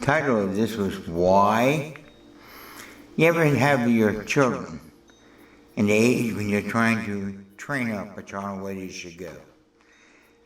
Title of this was Why? You ever have your children in the age when you're trying to train up a child where they should go,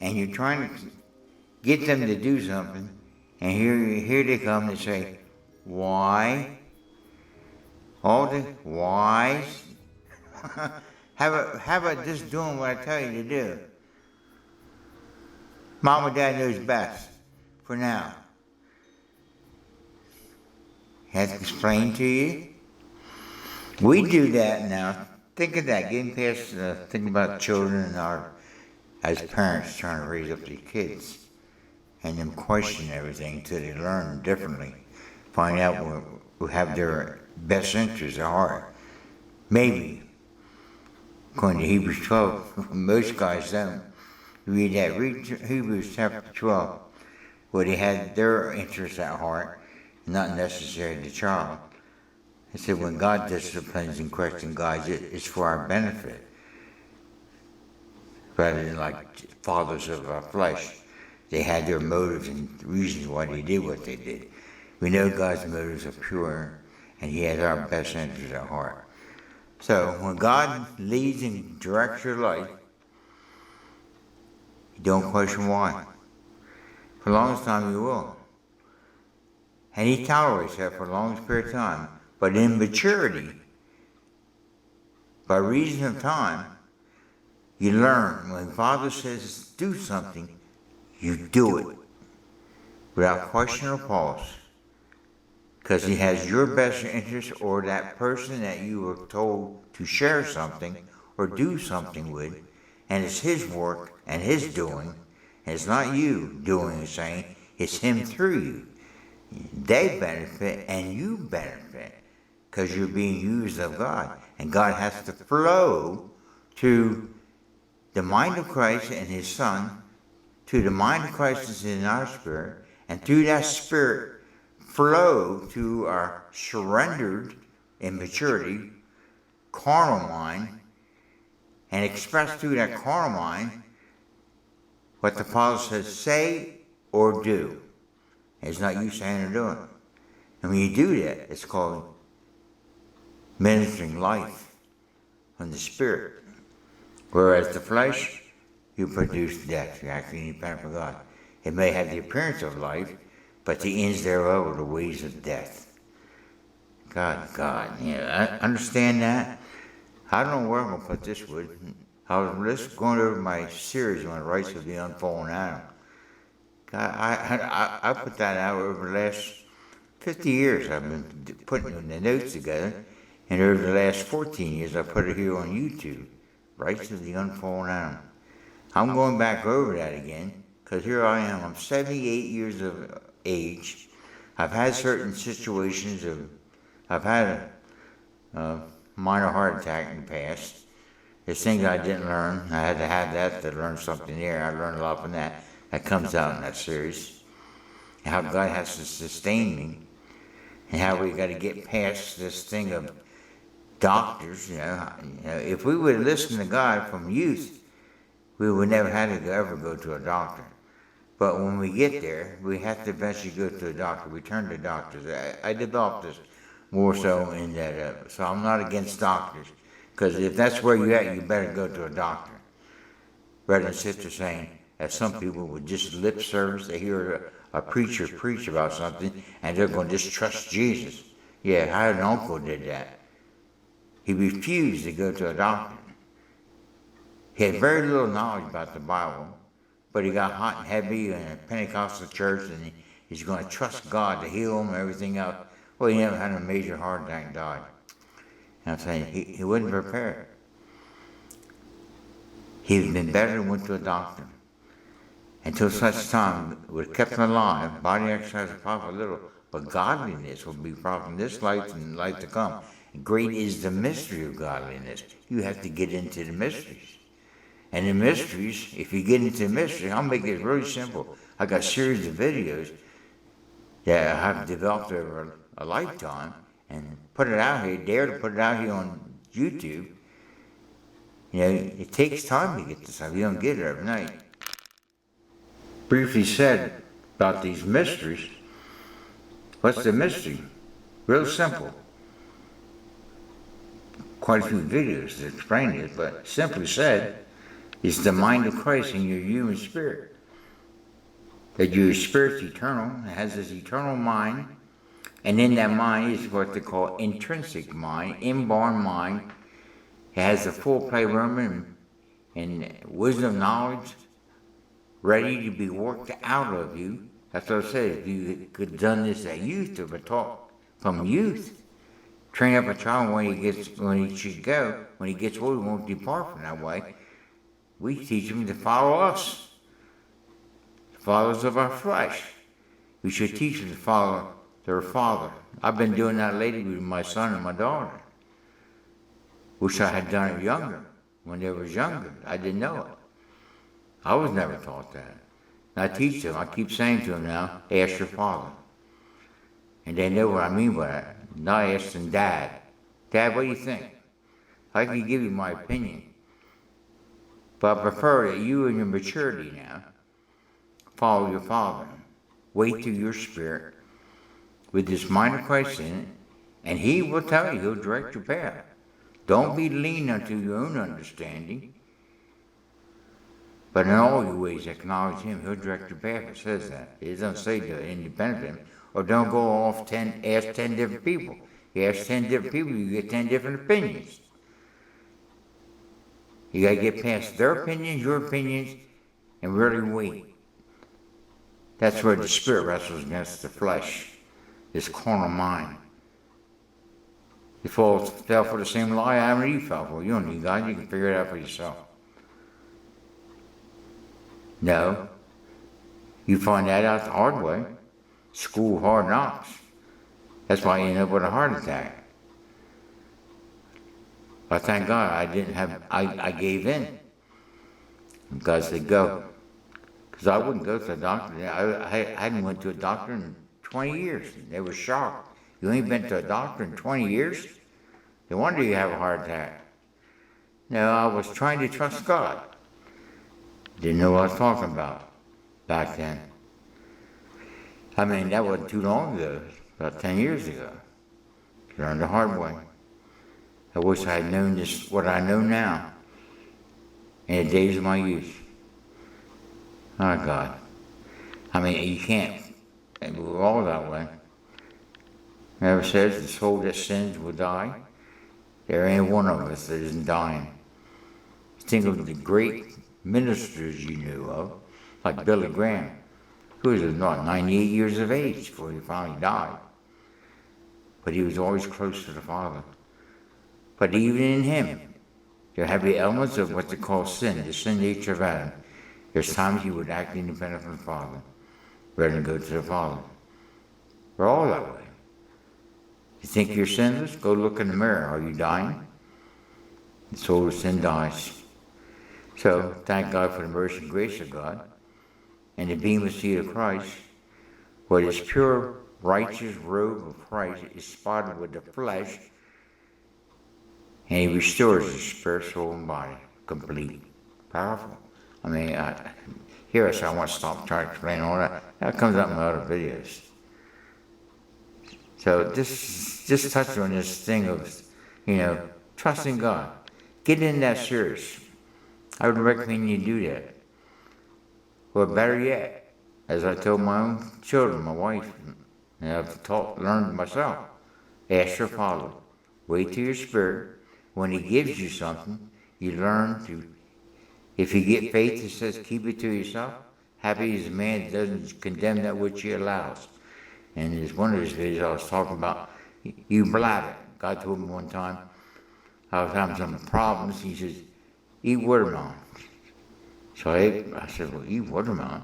and you're trying to get them to do something, and here they come and say, why? All the whys? How about just doing what I tell you to do? Mom and Dad knows best for now. Has to explain to you. We do that now. Think of that, getting past thinking about children and our, as parents, trying to raise up these kids and them question everything until they learn differently. Find out we have their best interests at heart. Maybe. According to Hebrews 12, most guys don't. Read that. Read Hebrews chapter 12, where they had their interests at heart, not necessarily the child. It said when God disciplines and corrects and guides, it's for our benefit, rather than like fathers of our flesh. They had their motives and reasons why they did what they did. We know God's motives are pure, and He has our best interests at heart. So when God leads and directs your life, you don't question why. For the longest time you will. And He tolerates that for the longest period of time. But in maturity, by reason of time, you learn when Father says do something, you do it without question or pause. Because He has your best interest, or that person that you were told to share something or do something with, and it's His work and His doing, and it's not you doing and saying, it's Him through you. They benefit and you benefit because you're being used of God. And God has to flow to the mind of Christ and His Son, to the mind of Christ that's in our spirit, and through that spirit flow to our surrendered in maturity carnal mind, and express through that carnal mind what the Father says say or do. It's not you saying or doing. And when you do that, it's called ministering life from the Spirit. Whereas the flesh, you produce death. You're acting independent of God. It may have the appearance of life, but the ends thereof are the ways of death. God, I understand that. I don't know where I'm going to put this with. I was just going over my series on the rights of the unfallen Adam. I put that out over the last 50 years. I've been putting the notes together, and over the last 14 years, I put it here on YouTube. Rights of the Unfallen Adam. I'm going back over that again, because here I am. I'm 78 years of age. I've had certain situations I've had a minor heart attack in the past. There's things I didn't learn. I had to have that to learn something there. I learned a lot from that. That comes out in that series. And how God has to sustain me. And how we got to get past this thing of doctors. If we would listen to God from youth, we would never have to ever go to a doctor. But when we get there, we have to eventually go to a doctor. We turn to doctors. I developed this more so in that. So I'm not against doctors. Because if that's where you're at, you better go to a doctor. Rather than sit there saying, as some people with just lip service, they hear a preacher preach about something, and they're going to just trust Jesus. Yeah, I had an uncle did that. He refused to go to a doctor. He had very little knowledge about the Bible, but he got hot and heavy in a Pentecostal church, and he's going to trust God to heal him and everything else. Well, he never had a major heart attack and died. And I'm saying he wasn't prepared. He'd been better than went to a doctor. Until such time, we're kept alive, body exercise will profit little, but godliness will be profit in this life and life to come. And great is the mystery of godliness. You have to get into the mysteries. And the mysteries, if you get into the mystery, I'll make it really simple. I got a series of videos that I have developed over a lifetime and put it out here, dare to put it out here on YouTube. It takes time to get this stuff. You don't get it overnight. Briefly said about these mysteries, What's the mystery? Real simple. Quite a few videos that explain it, but simply said, it's the mind of Christ in your human spirit. That your spirit's eternal, it has this eternal mind, and in that mind is what they call intrinsic mind, inborn mind. It has a full playroom and wisdom, knowledge, ready to be worked out of you. That's what I said. If you could have done this at youth, or been taught from youth, train up a child when he should go. When he gets old, he won't depart from that way. We teach him to follow us, the fathers of our flesh. We should teach them to follow their father. I've been doing that lately with my son and my daughter. Wish I had done it younger, when they was younger. I didn't know it. I was never taught that. And I teach them. I keep saying to them now, ask your father. And they know what I mean by that. Not asking Dad. Dad, what do you think? I can give you my opinion. But I prefer that you in your maturity now follow your father. Wait till your spirit with this mind of Christ in it, and he will tell you, he'll direct your path. Don't be lean unto your own understanding, but in all your ways acknowledge him. He'll direct your path. It says that. It doesn't say to independent of him. Or don't go off ask 10 different people. You ask 10 different people, you get 10 different opinions. You got to get past their opinions, your opinions, and really wait. That's where the spirit wrestles against the flesh, this carnal mind. You fell for the same lie Adam and Eve fell for. You don't need God, you can figure it out for yourself. No. You find that out the hard way. School hard knocks. That's why you end up with a heart attack. I thank God I gave in. God said, go. Because I wouldn't go to a doctor. I hadn't went to a doctor in 20 years. They were shocked. You ain't been to a doctor in 20 years? No wonder you have a heart attack. No, I was trying to trust God. Didn't know what I was talking about back then. I mean, that wasn't too long ago, about 10 years ago. Learned the hard way. I wish I had known this, what I know now, in the days of my youth. Oh, God. I mean, you can't. We're all that way. Never says the soul that sins will die. There ain't one of us that isn't dying. Think of the great ministers you knew of, like Billy Graham, who was not 98 years of age before he finally died. But he was always close to the Father. But even in him, there have the elements of what they call sin, the sin nature of Adam. There's times he would act independent from the Father, rather than go to the Father. We're all that way. You think you're sinless? Go look in the mirror. Are you dying? The soul of sin dies. So, thank God for the mercy and grace of God, and the bema seat of Christ, where this pure, righteous robe of Christ is spotted with the flesh, and he restores the spirit, soul, and body, complete. Powerful. I mean, here I say I want to stop trying to explain all that. That comes up in my other videos. So just touch on this thing of, trusting God. Get in that serious. I would recommend you do that. Or better yet, as I told my own children, my wife, and I've learned myself, ask your Father. Wait till your spirit. When he gives you something, you learn to, if you get faith that says keep it to yourself, happy is the man that doesn't condemn that which he allows. And there's one of his videos I was talking about, you blab it. God told me one time, I was having some problems. He says, eat watermelon. So I said, well, eat watermelon.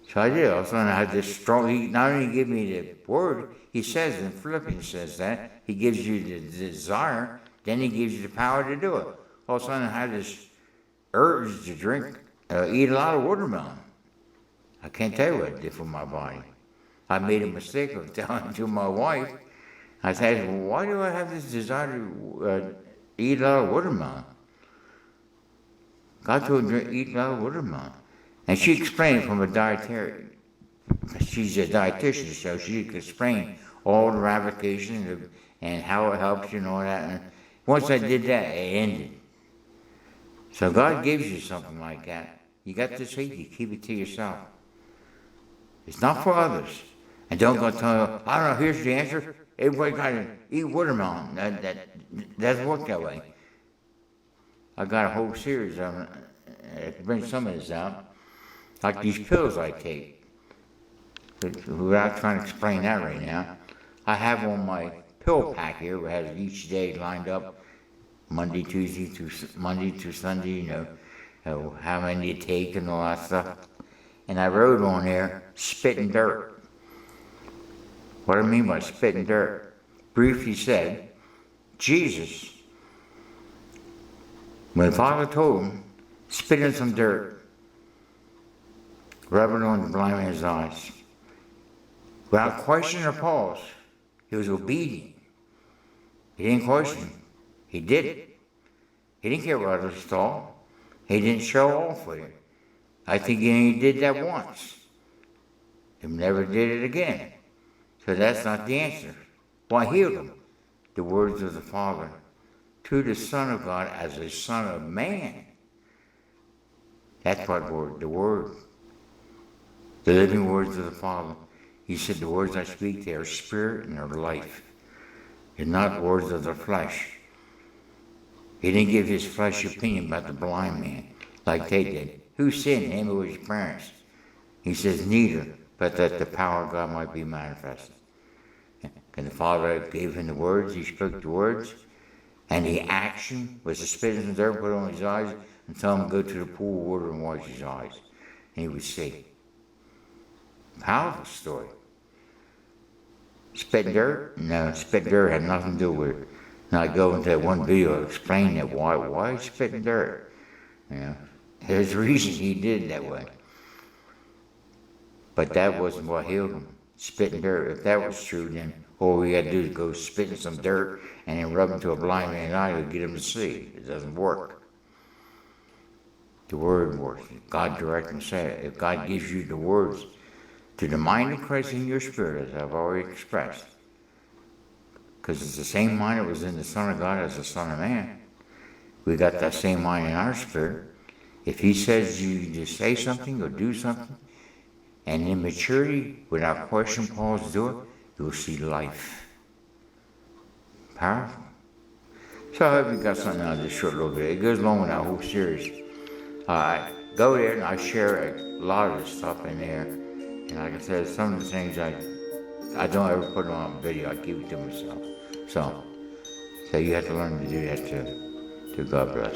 So I did. All of a sudden I had this strong, he not only gave me the word, he says in Philippians says that, he gives you the desire, then he gives you the power to do it. All of a sudden I had this urge to eat a lot of watermelon. I can't tell you what it did for my body. I made a mistake of telling to my wife. I said, well, why do I have this desire to eat a lot of watermelon? God told me to eat a lot of watermelon. And she explained it from a dietary She's a dietitian, so she could explain all the ramifications and how it helps you and all that. And once I did that, it ended. So God gives you something like that. You got this hate, you keep it to yourself. It's not for others. And don't go tell you, I don't know, here's the answer. Everybody got to eat watermelon. That doesn't work that way. I got a whole series of them. I can bring some of this out. Like these pills I take. But without trying to explain that right now, I have on my pill pack here, where it has each day lined up, Monday to Sunday, you know, how many you take and all that stuff. And I wrote on there, spit and dirt. What I mean by spit and dirt, briefly said, Jesus, when the Father told him, spit in some dirt, rub it on the blind man's eyes. Without question or pause, he was obedient. He didn't question. He did it. He didn't care what others thought. He didn't show off with it. I think he only did that once. He never did it again. So that's not the answer. Why healed him? The words of the Father to the Son of God as a Son of Man. That's what word, the Word. The living words of the Father. He said, the words I speak, they are spirit and they're life. They're not words of the flesh. He didn't give his flesh opinion about the blind man like they did. Who sinned, him or his parents? He says, neither, but that the power of God might be manifested. And the Father gave him the words, he spoke the words, and the action was to spit in the dirt, put it on his eyes, and tell him to go to the pool of water and wash his eyes. And he would see. Powerful story. Spit and dirt? No, spit and dirt had nothing to do with it. And I go into that one video explaining it, why spit and dirt? You know, there's a reason he did it that way. But that wasn't what healed him. Spit and dirt. If that was true, then all we had to do is go spit in some dirt and then rub into a blind man's eye to get him to see. It doesn't work. The Word works. God directs and said it. If God gives you the words to the mind of Christ in your spirit, as I've already expressed, because it's the same mind that was in the Son of God as the Son of Man. We got that same mind in our spirit. If he says you to say something or do something, and in maturity, without question, pause, do it, you'll see life. Powerful. So I hope you got something out of this short little video. It goes along with our whole series. I go there and I share a lot of this stuff in there. And like I said, some of the things I don't ever put on video. I keep it to myself. So you have to learn to do that too. God bless.